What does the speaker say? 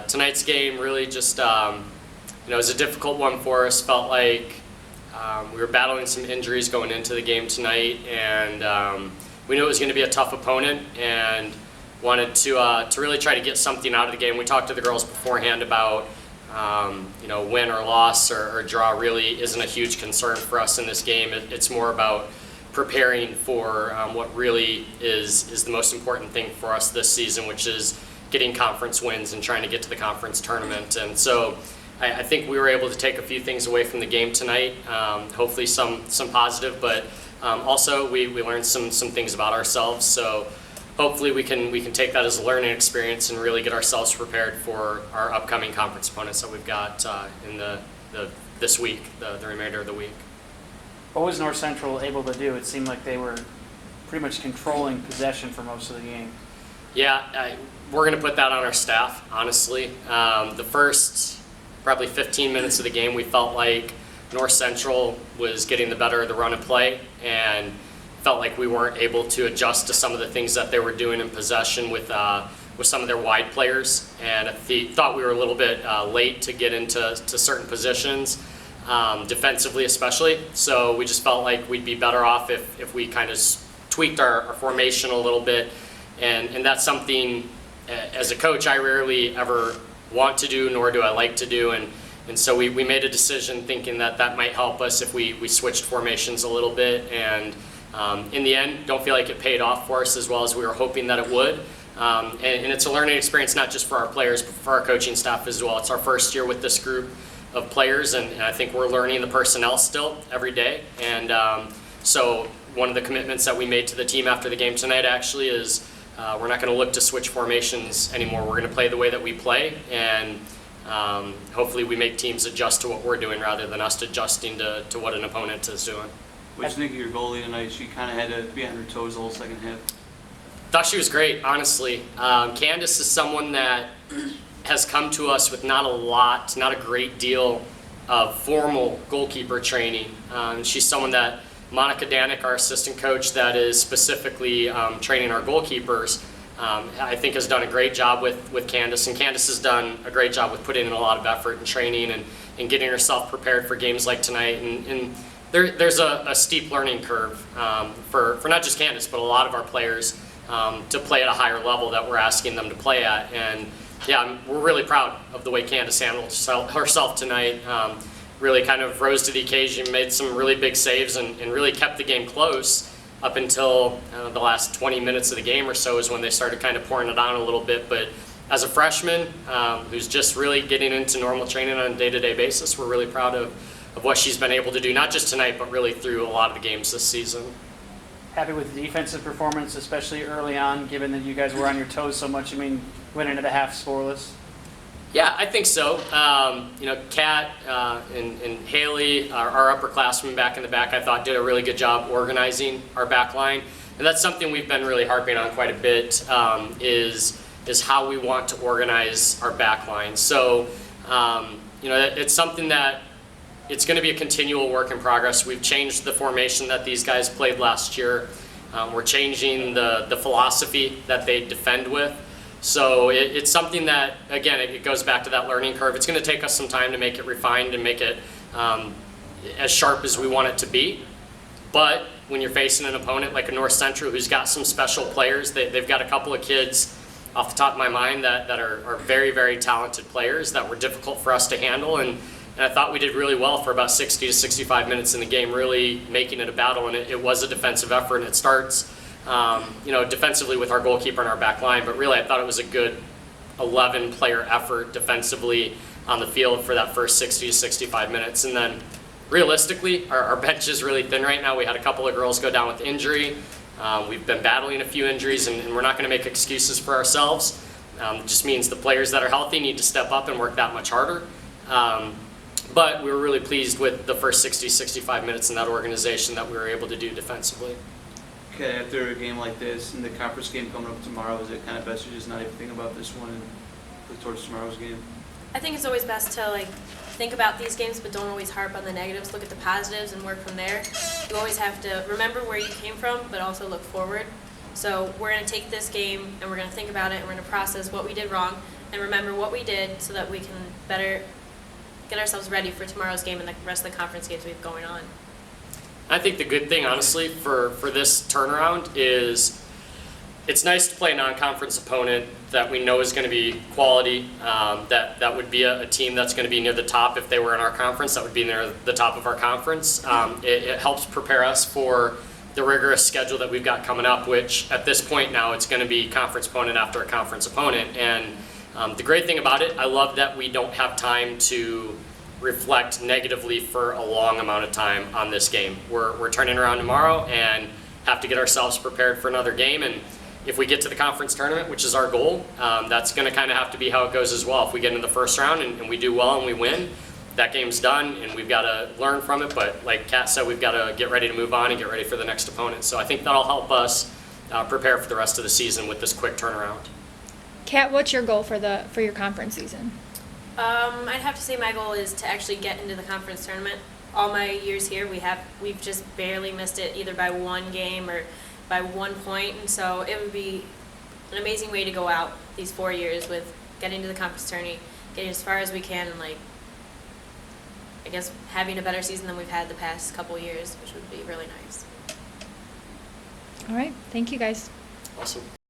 Tonight's game really just, it was a difficult one for us. Felt like we were battling some injuries going into the game tonight, and we knew it was going to be a tough opponent, and wanted to really try to get something out of the game. We talked to the girls beforehand about win or loss or draw really isn't a huge concern for us in this game. It's more about preparing for what really is the most important thing for us this season, which is getting conference wins and trying to get to the conference tournament. And so I think we were able to take a few things away from the game tonight, hopefully some positive, but also we learned some things about ourselves. So hopefully we can take that as a learning experience and really get ourselves prepared for our upcoming conference opponents that we've got in this week, the remainder of the week. What was North Central able to do? It seemed like they were pretty much controlling possession for most of the game. Yeah, we're going to put that on our staff, honestly. The first probably 15 minutes of the game, we felt like North Central was getting the better of the run and play, and felt like we weren't able to adjust to some of the things that they were doing in possession with some of their wide players, and I thought we were a little bit late to get into certain positions, defensively especially. So we just felt like we'd be better off if we kind of tweaked our formation a little bit, and that's something as a coach I rarely ever want to do, nor do I like to do, and so we made a decision thinking that might help us if we switched formations a little bit, and in the end, don't feel like it paid off for us as well as we were hoping that it would. And it's a learning experience not just for our players, but for our coaching staff as well. It's our first year with this group of players, and I think we're learning the personnel still every day. And so one of the commitments that we made to the team after the game tonight actually is we're not going to look to switch formations anymore. We're going to play the way that we play, and hopefully we make teams adjust to what we're doing rather than us adjusting to what an opponent is doing. What did you think of your goalie tonight? She kind of had to be on her toes the whole second half. Thought she was great, honestly. Candice is someone that has come to us with not a great deal of formal goalkeeper training. She's someone that Monica Danik, our assistant coach, that is specifically training our goalkeepers, I think has done a great job with Candice, and Candice has done a great job with putting in a lot of effort and training and getting herself prepared for games like tonight. And there's a steep learning curve for not just Candice, but a lot of our players to play at a higher level that we're asking them to play at. And yeah, we're really proud of the way Candice handled herself tonight. Really kind of rose to the occasion, made some really big saves, and really kept the game close up until the last 20 minutes of the game or so is when they started kind of pouring it on a little bit. But as a freshman who's just really getting into normal training on a day-to-day basis, we're really proud of what she's been able to do, not just tonight, but really through a lot of the games this season. Happy with the defensive performance, especially early on, given that you guys were on your toes so much. I mean, went into the half scoreless. Yeah, I think so. Kat and Haley, our upperclassmen back in the back, I thought did a really good job organizing our back line. And that's something we've been really harping on quite a bit, is how we want to organize our back line. So, it's something that it's going to be a continual work in progress. We've changed the formation that these guys played last year. We're changing the philosophy that they defend with. So it's something that, again, it goes back to that learning curve. It's going to take us some time to make it refined and make it as sharp as we want it to be. But when you're facing an opponent like a North Central who's got some special players, they've got a couple of kids off the top of my mind that are very, very talented players that were difficult for us to handle. And I thought we did really well for about 60 to 65 minutes in the game, really making it a battle. And it was a defensive effort, and it starts defensively with our goalkeeper and our back line, but really I thought it was a good 11-player effort defensively on the field for that first 60 to 65 minutes. And then realistically, our bench is really thin right now. We had a couple of girls go down with injury. We've been battling a few injuries, and we're not going to make excuses for ourselves. It just means the players that are healthy need to step up and work that much harder. But we were really pleased with the first 60, 65 minutes in that organization that we were able to do defensively. Okay, after a game like this and the conference game coming up tomorrow, is it kind of best to just not even think about this one and look towards tomorrow's game? I think it's always best to think about these games, but don't always harp on the negatives. Look at the positives and work from there. You always have to remember where you came from, but also look forward. So we're going to take this game and we're going to think about it and we're going to process what we did wrong and remember what we did so that we can better get ourselves ready for tomorrow's game and the rest of the conference games we have going on. I think the good thing, honestly, for this turnaround is it's nice to play a non-conference opponent that we know is going to be quality, that would be a team that's going to be near the top. If they were in our conference, that would be near the top of our conference. It helps prepare us for the rigorous schedule that we've got coming up, which at this point now it's going to be conference opponent after a conference opponent. And the great thing about it, I love that we don't have time to reflect negatively for a long amount of time on this game. We're turning around tomorrow and have to get ourselves prepared for another game. And if we get to the conference tournament, which is our goal, that's going to kind of have to be how it goes as well. If we get into the first round and we do well and we win, that game's done and we've got to learn from it. But like Kat said, we've got to get ready to move on and get ready for the next opponent. So I think that'll help us prepare for the rest of the season with this quick turnaround. Kat, what's your goal for your conference season? I'd have to say my goal is to actually get into the conference tournament. All my years here, we've just barely missed it either by one game or by 1 point, and so it would be an amazing way to go out these 4 years with getting to the conference tourney, getting as far as we can, and I guess having a better season than we've had the past couple years, which would be really nice. All right. Thank you, guys. Awesome.